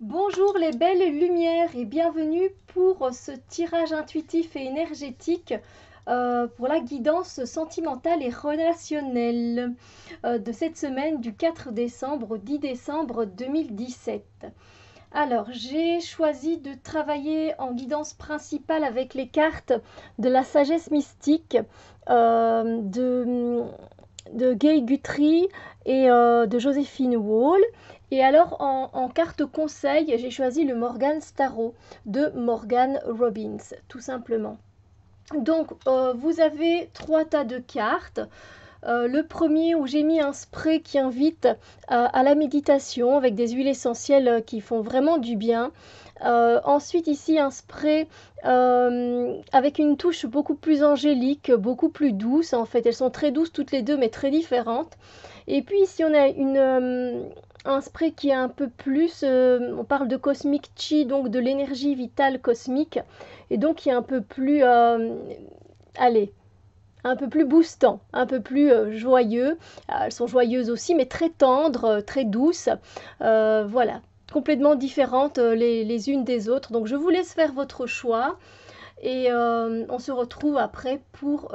Bonjour les belles lumières et bienvenue pour ce tirage intuitif et énergétique pour la guidance sentimentale et relationnelle de cette semaine du 4 décembre au 10 décembre 2017. Alors, j'ai choisi de travailler en guidance principale avec les cartes de la sagesse mystique de Gay Guthrie et de Joséphine Wall. Et alors, en carte conseil, j'ai choisi le Morgan Starrow de Morgan Robbins, tout simplement. Donc, vous avez 3 tas de cartes. Le premier où j'ai mis un spray qui invite à la méditation avec des huiles essentielles qui font vraiment du bien. Ensuite ici un spray avec une touche beaucoup plus angélique, beaucoup plus douce en fait. Elles sont très douces toutes les deux mais très différentes. Et puis ici on a un spray qui est un peu plus, on parle de cosmic chi, donc de l'énergie vitale cosmique, et donc qui est un peu plus, allez, un peu plus boostant, un peu plus joyeux. Elles sont joyeuses aussi, mais très tendres, très douces. Voilà, complètement différentes les unes des autres. Donc je vous laisse faire votre choix et on se retrouve après pour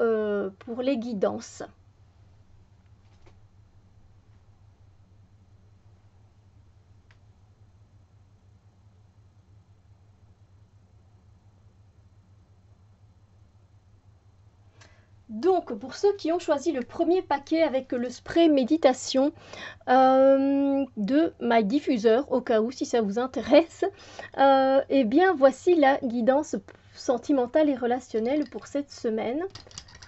les guidances. Donc, pour ceux qui ont choisi le premier paquet avec le spray méditation de My Diffuser, au cas où si ça vous intéresse, eh bien voici la guidance sentimentale et relationnelle pour cette semaine.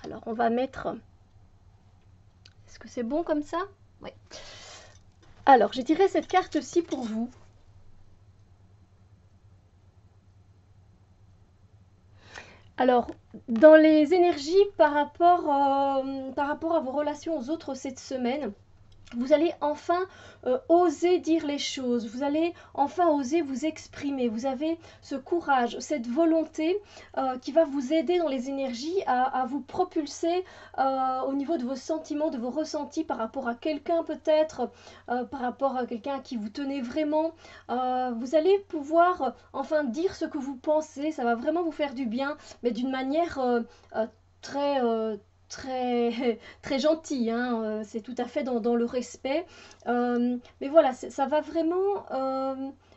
Alors, on va mettre... Est-ce que c'est bon comme ça? Oui. Alors, j'ai tiré cette carte-ci pour vous. Alors, dans les énergies par rapport à vos relations aux autres cette semaine, vous allez enfin oser dire les choses, vous allez enfin oser vous exprimer. Vous avez ce courage, cette volonté qui va vous aider dans les énergies à vous propulser au niveau de vos sentiments, de vos ressentis par rapport à quelqu'un peut-être, par rapport à quelqu'un à qui vous tenez vraiment. Vous allez pouvoir enfin dire ce que vous pensez, ça va vraiment vous faire du bien, mais d'une manière très très très gentil, hein, c'est tout à fait dans le respect. Mais voilà, ça va vraiment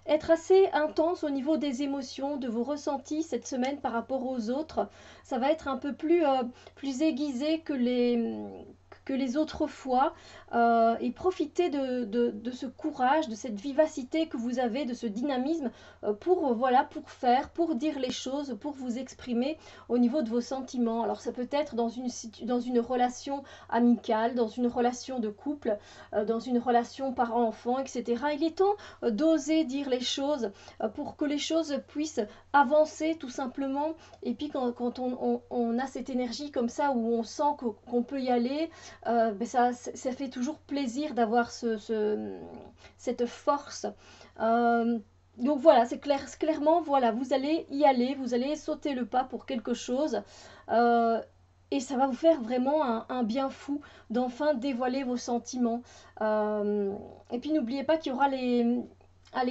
être assez intense au niveau des émotions, de vos ressentis cette semaine par rapport aux autres. Ça va être un peu plus aiguisé que les autres fois, et profitez de ce courage, de cette vivacité que vous avez, de ce dynamisme voilà, pour faire, pour dire les choses, pour vous exprimer au niveau de vos sentiments. Alors ça peut être dans une relation amicale, dans une relation de couple, dans une relation parent-enfant, etc. Il est temps d'oser dire les choses pour que les choses puissent avancer tout simplement. Et puis quand on a cette énergie comme ça où on sent qu'on peut y aller, ben ça fait toujours plaisir d'avoir cette force. Donc voilà, c'est clairement, voilà, vous allez y aller, vous allez sauter le pas pour quelque chose. euh, et ça va vous faire vraiment un bien fou d'enfin dévoiler vos sentiments. Et puis n'oubliez pas qu'il y aura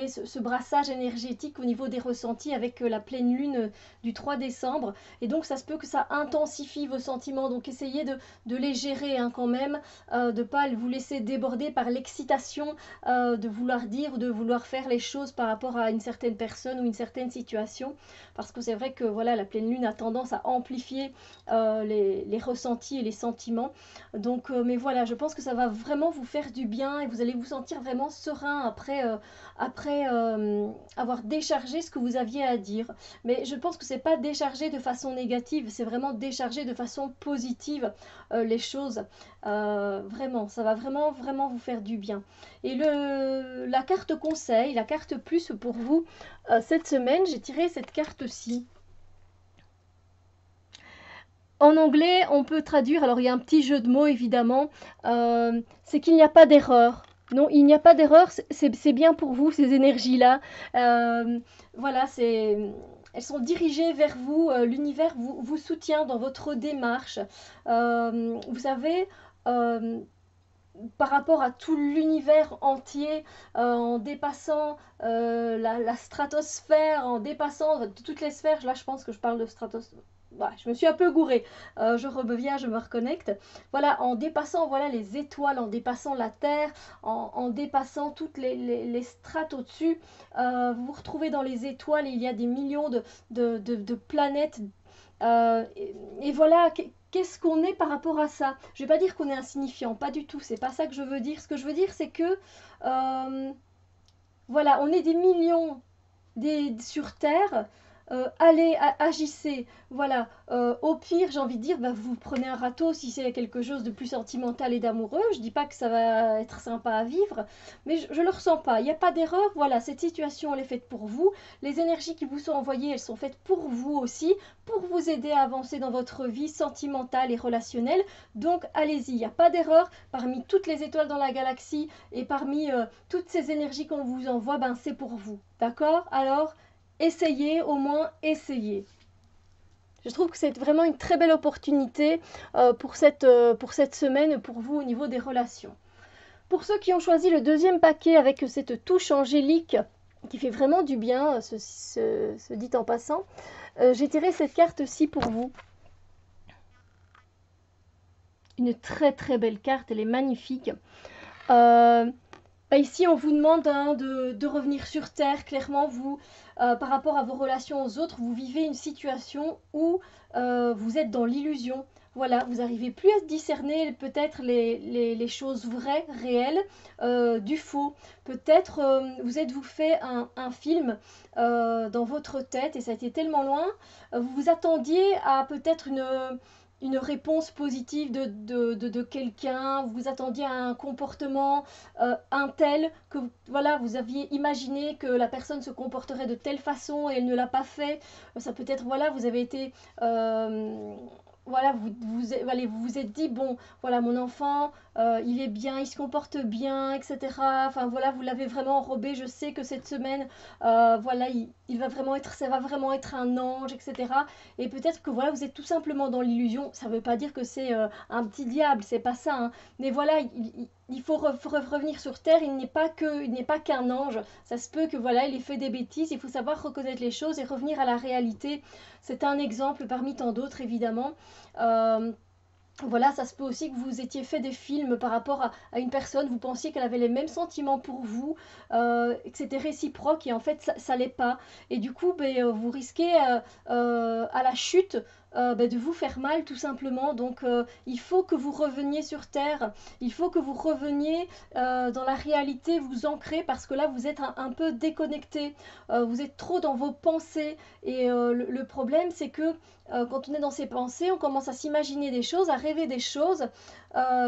ce brassage énergétique au niveau des ressentis avec la pleine lune du 3 décembre. Et donc ça se peut que ça intensifie vos sentiments. Donc essayez de les gérer quand même, de ne pas vous laisser déborder par l'excitation de vouloir dire ou de vouloir faire les choses par rapport à une certaine personne ou une certaine situation. Parce que c'est vrai que voilà, la pleine lune a tendance à amplifier les ressentis et les sentiments. Donc, mais voilà, je pense que ça va vraiment vous faire du bien et vous allez vous sentir vraiment serein après avoir déchargé ce que vous aviez à dire. Mais je pense que c'est pas décharger de façon négative, c'est vraiment décharger de façon positive les choses. Vraiment, ça va vraiment, vraiment vous faire du bien. Et la carte conseil, la carte plus pour vous, cette semaine, j'ai tiré cette carte-ci. En anglais, on peut traduire, alors il y a un petit jeu de mots évidemment, c'est qu'il n'y a pas d'erreur. Non, il n'y a pas d'erreur, c'est bien pour vous ces énergies-là. Voilà, elles sont dirigées vers vous, l'univers vous soutient dans votre démarche. Vous savez, par rapport à tout l'univers entier, en dépassant la stratosphère, en dépassant toutes les sphères. Là, je pense que je parle de stratosphère. Voilà, je me suis un peu gourée. Je reviens, je me reconnecte. Voilà, en dépassant voilà, les étoiles, en dépassant la Terre, en dépassant toutes les strates au-dessus, vous vous retrouvez dans les étoiles et il y a des millions de planètes. Et voilà, qu'est-ce qu'on est par rapport à ça? Je vais pas dire qu'on est insignifiant, pas du tout, c'est pas ça que je veux dire. Ce que je veux dire, c'est que voilà, on est des millions sur Terre. Allez, agissez. Voilà. Au pire, j'ai envie de dire, bah, vous prenez un râteau si c'est quelque chose de plus sentimental et d'amoureux. Je dis pas que ça va être sympa à vivre, mais je le ressens pas. Il n'y a pas d'erreur. Voilà, cette situation, elle est faite pour vous. Les énergies qui vous sont envoyées, elles sont faites pour vous aussi, pour vous aider à avancer dans votre vie sentimentale et relationnelle. Donc, allez-y. Il n'y a pas d'erreur. Parmi toutes les étoiles dans la galaxie et parmi toutes ces énergies qu'on vous envoie, ben, c'est pour vous. D'accord? Alors, essayez, au moins essayez. Je trouve que c'est vraiment une très belle opportunité pour cette semaine pour vous au niveau des relations. Pour ceux qui ont choisi le deuxième paquet avec cette touche angélique qui fait vraiment du bien, ce dit en passant, j'ai tiré cette carte-ci pour vous. Une très très belle carte, elle est magnifique. Ici, on vous demande de revenir sur Terre. Clairement, vous, par rapport à vos relations aux autres, vous vivez une situation où vous êtes dans l'illusion. Voilà, vous n'arrivez plus à discerner peut-être les choses vraies, réelles, du faux. Peut-être vous fait un film dans votre tête et ça a été tellement loin. Vous vous attendiez à peut-être une réponse positive de quelqu'un, vous vous attendiez à un comportement un tel que voilà, vous aviez imaginé que la personne se comporterait de telle façon et elle ne l'a pas fait. Ça peut être, voilà, vous avez été... voilà, vous vous êtes dit, bon, voilà, mon enfant, il est bien, il se comporte bien, etc. Enfin, voilà, vous l'avez vraiment enrobé. Je sais que cette semaine, voilà, il va vraiment être, ça va vraiment être un ange, etc. Et peut-être que, voilà, vous êtes tout simplement dans l'illusion. Ça ne veut pas dire que c'est un petit diable, c'est pas ça, hein. Mais voilà, il faut revenir sur Terre, il n'est pas qu'un ange. Ça se peut que, voilà, il ait fait des bêtises. Il faut savoir reconnaître les choses et revenir à la réalité. C'est un exemple parmi tant d'autres, évidemment. Voilà, ça se peut aussi que vous étiez fait des films par rapport à une personne, vous pensiez qu'elle avait les mêmes sentiments pour vous, que c'était réciproque et en fait ça l'est pas. Et du coup, vous risquez à la chute de vous faire mal tout simplement. Donc il faut que vous reveniez sur Terre, il faut que vous reveniez dans la réalité, vous ancrer parce que là vous êtes un peu déconnecté, vous êtes trop dans vos pensées et le problème c'est que quand on est dans ses pensées, on commence à s'imaginer des choses, à rêver des choses.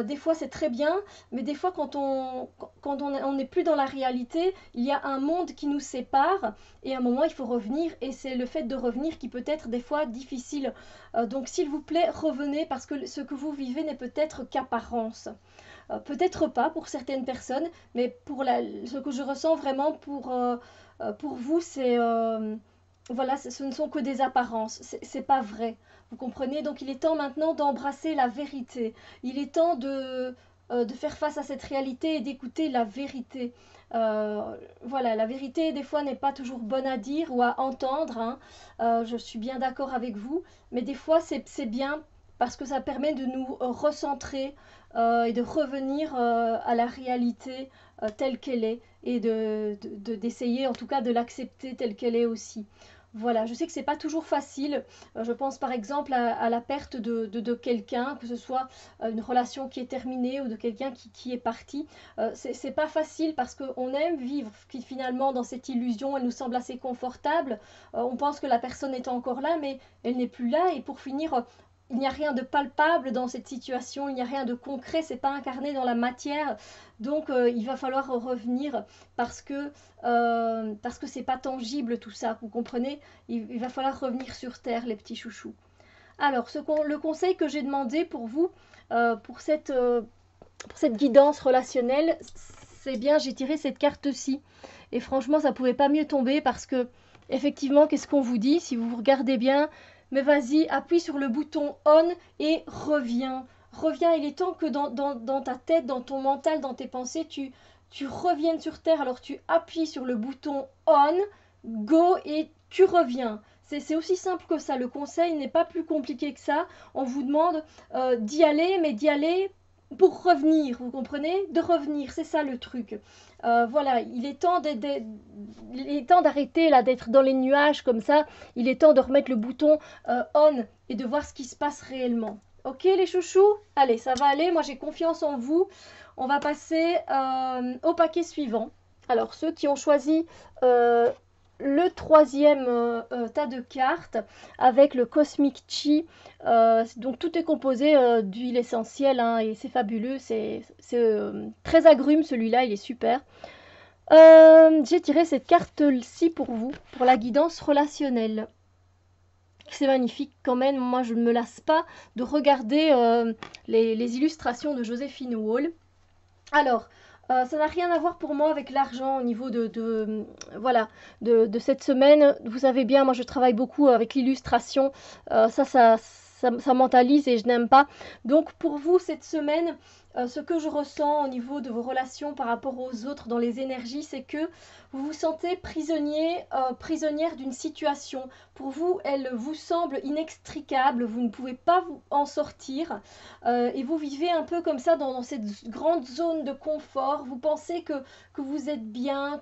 Des fois, c'est très bien, mais des fois, quand on n'est plus dans la réalité, il y a un monde qui nous sépare, et à un moment, il faut revenir, et c'est le fait de revenir qui peut être des fois difficile. Donc, s'il vous plaît, revenez, parce que ce que vous vivez n'est peut-être qu'apparence. Peut-être pas pour certaines personnes, mais ce que je ressens vraiment pour vous, c'est... voilà, ce ne sont que des apparences, c'est pas vrai. Vous comprenez? Donc il est temps maintenant d'embrasser la vérité. Il est temps de faire face à cette réalité et d'écouter la vérité. Voilà, la vérité des fois n'est pas toujours bonne à dire ou à entendre, hein. Je suis bien d'accord avec vous, mais des fois c'est bien parce que ça permet de nous recentrer et de revenir à la réalité telle qu'elle est et d'essayer en tout cas de l'accepter telle qu'elle est aussi. Voilà, je sais que c'est pas toujours facile. Je pense par exemple à la perte de quelqu'un, que ce soit une relation qui est terminée ou de quelqu'un qui est parti. C'est pas facile parce qu'on aime vivre finalement dans cette illusion, elle nous semble assez confortable. On pense que la personne est encore là, mais elle n'est plus là. Et pour finir, il n'y a rien de palpable dans cette situation, il n'y a rien de concret, c'est pas incarné dans la matière. Donc il va falloir revenir parce que c'est pas tangible tout ça, vous comprenez? Il va falloir revenir sur terre, les petits chouchous. Alors, le conseil que j'ai demandé pour vous, pour cette guidance relationnelle, c'est bien, j'ai tiré cette carte-ci. Et franchement, ça pouvait pas mieux tomber parce que, effectivement, qu'est-ce qu'on vous dit? Si vous regardez bien, mais vas-y, appuie sur le bouton on et reviens. reviens, il est temps que dans ta tête, dans ton mental, dans tes pensées, tu reviennes sur Terre. Alors tu appuies sur le bouton on, go et tu reviens. C'est aussi simple que ça. Le conseil n'est pas plus compliqué que ça. On vous demande d'y aller, mais d'y aller pour revenir, vous comprenez? De revenir, c'est ça le truc. Voilà, il est temps d'arrêter là, d'être dans les nuages comme ça. Il est temps de remettre le bouton on et de voir ce qui se passe réellement. Ok les chouchous? Allez, ça va aller, moi j'ai confiance en vous. On va passer au paquet suivant. Alors ceux qui ont choisi le troisième tas de cartes avec le Cosmic Chi, donc tout est composé d'huile essentielle hein, et c'est fabuleux, c'est très agrume celui-là, il est super. J'ai tiré cette carte-ci pour vous, pour la guidance relationnelle. C'est magnifique quand même, moi je ne me lasse pas de regarder les illustrations de Joséphine Wall. Alors, ça n'a rien à voir pour moi avec l'argent au niveau voilà, de cette semaine. Vous savez bien, moi je travaille beaucoup avec l'illustration. Ça mentalise et je n'aime pas. Donc pour vous, cette semaine, ce que je ressens au niveau de vos relations par rapport aux autres dans les énergies, c'est que vous vous sentez prisonnier, prisonnière d'une situation. Pour vous, elle vous semble inextricable, vous ne pouvez pas en sortir et vous vivez un peu comme ça dans cette grande zone de confort. Vous pensez que vous êtes bien,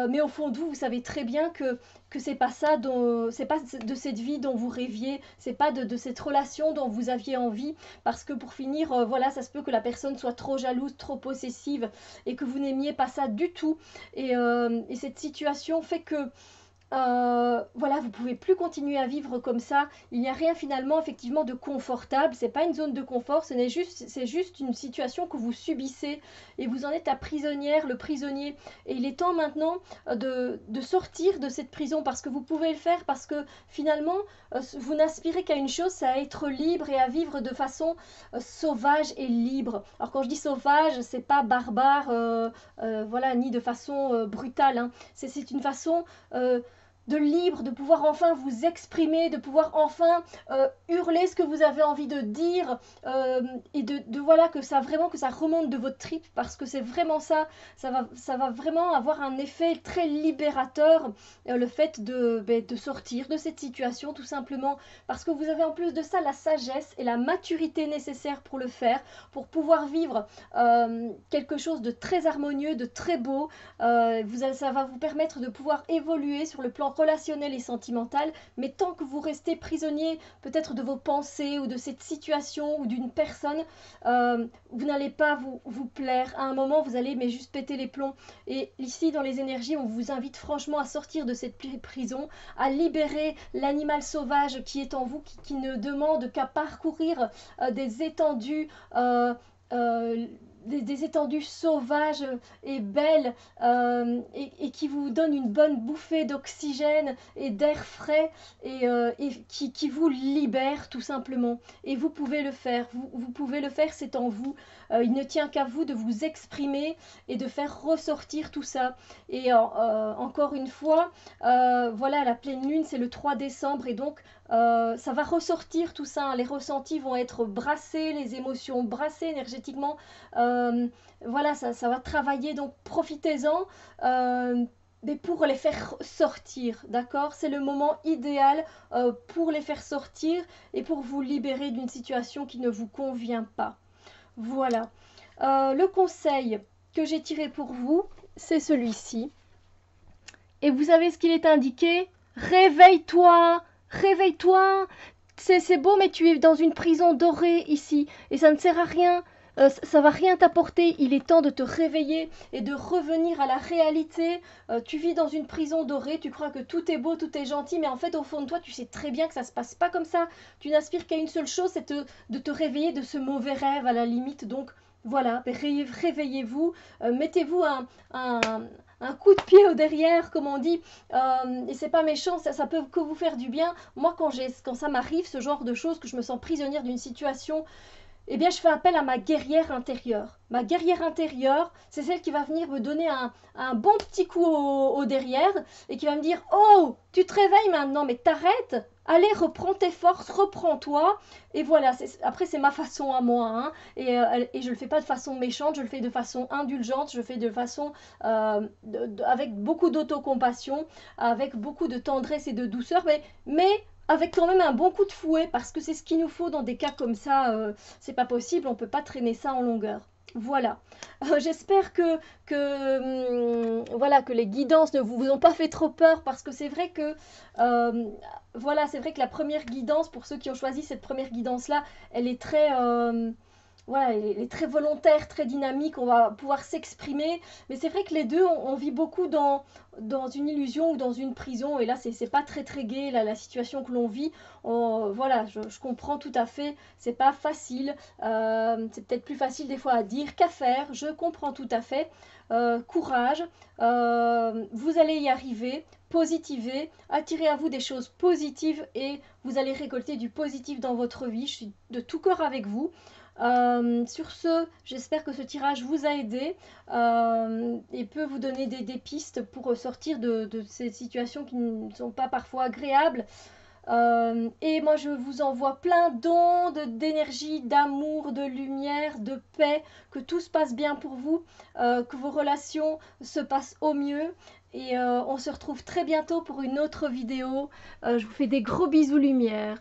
mais au fond de vous, vous savez très bien que c'est pas ça, c'est pas de cette vie dont vous rêviez, c'est pas de cette relation dont vous aviez envie, parce que pour finir, voilà, ça se peut que la personne soit trop jalouse, trop possessive, et que vous n'aimiez pas ça du tout, et cette situation fait que voilà, vous pouvez plus continuer à vivre comme ça. Il n'y a rien finalement effectivement de confortable. C'est pas une zone de confort, c'est juste une situation que vous subissez et vous en êtes la prisonnière, le prisonnier. Et il est temps maintenant de sortir de cette prison parce que vous pouvez le faire, parce que finalement vous n'aspirez qu'à une chose, c'est à être libre et à vivre de façon sauvage et libre. Alors quand je dis sauvage, c'est pas barbare, voilà, ni de façon brutale. Hein. C'est une façon de libre, de pouvoir enfin vous exprimer, de pouvoir enfin hurler ce que vous avez envie de dire et de voilà que ça vraiment que ça remonte de votre trip parce que c'est vraiment ça va vraiment avoir un effet très libérateur le fait de sortir de cette situation tout simplement parce que vous avez en plus de ça la sagesse et la maturité nécessaire pour le faire, pour pouvoir vivre quelque chose de très harmonieux, de très beau. Ça va vous permettre de pouvoir évoluer sur le plan relationnel et sentimental, mais tant que vous restez prisonnier peut-être de vos pensées ou de cette situation ou d'une personne, vous n'allez pas vous plaire. À un moment, vous allez mais juste péter les plombs. Et ici, dans les énergies, on vous invite franchement à sortir de cette prison, à libérer l'animal sauvage qui est en vous, qui ne demande qu'à parcourir des étendues des étendues sauvages et belles et qui vous donnent une bonne bouffée d'oxygène et d'air frais et qui vous libère tout simplement. Et vous pouvez le faire, vous pouvez le faire, c'est en vous. Il ne tient qu'à vous de vous exprimer et de faire ressortir tout ça. Et encore une fois, voilà, la pleine lune, c'est le 3 décembre et donc ça va ressortir tout ça, hein. Les ressentis vont être brassés, les émotions brassées énergétiquement. Voilà, ça va travailler, donc profitez-en. Mais pour les faire sortir, d'accord? C'est le moment idéal pour les faire sortir et pour vous libérer d'une situation qui ne vous convient pas. Voilà. Le conseil que j'ai tiré pour vous, c'est celui-ci. Et vous savez ce qu'il est indiqué? Réveille-toi! Réveille-toi! C'est beau, mais tu es dans une prison dorée ici, et ça ne sert à rien. Ça va rien t'apporter. Il est temps de te réveiller et de revenir à la réalité. Tu vis dans une prison dorée, tu crois que tout est beau, tout est gentil, mais en fait, au fond de toi, tu sais très bien que ça se passe pas comme ça. Tu n'aspires qu'à une seule chose, c'est de te réveiller de ce mauvais rêve à la limite. Donc, voilà, réveillez-vous, mettez-vous un coup de pied au derrière, comme on dit, et c'est pas méchant, ça peut que vous faire du bien. Moi, quand ça m'arrive, ce genre de choses, que je me sens prisonnière d'une situation, eh bien, je fais appel à ma guerrière intérieure. Ma guerrière intérieure, c'est celle qui va venir me donner un bon petit coup au derrière et qui va me dire: Oh, tu te réveilles maintenant, mais t'arrêtes. Allez, reprends tes forces, reprends-toi. Et voilà, après, c'est ma façon à moi. Hein, et je le fais pas de façon méchante, je le fais de façon indulgente, je le fais de façon avec beaucoup d'autocompassion, avec beaucoup de tendresse et de douceur, mais avec quand même un bon coup de fouet, parce que c'est ce qu'il nous faut dans des cas comme ça. C'est pas possible, on peut pas traîner ça en longueur. Voilà. J'espère voilà, que les guidances ne vous ont pas fait trop peur, parce que c'est vrai que voilà, c'est vrai que la première guidance, pour ceux qui ont choisi cette première guidance là, elle est très voilà, elle est très volontaire, très dynamique, on va pouvoir s'exprimer. Mais c'est vrai que les deux, on vit beaucoup dans une illusion ou dans une prison. Et là, c'est pas très très gai, la situation que l'on vit. Voilà, je comprends tout à fait. C'est pas facile. C'est peut-être plus facile des fois à dire qu'à faire. Je comprends tout à fait. Courage. Vous allez y arriver. Positivez. Attirez à vous des choses positives et vous allez récolter du positif dans votre vie. Je suis de tout cœur avec vous. Sur ce, j'espère que ce tirage vous a aidé et peut vous donner des pistes pour sortir de ces situations qui ne sont pas parfois agréables. Et moi, je vous envoie plein d'ondes, d'énergie, d'amour, de lumière, de paix, que tout se passe bien pour vous, que vos relations se passent au mieux. Et on se retrouve très bientôt pour une autre vidéo. Je vous fais des gros bisous lumière.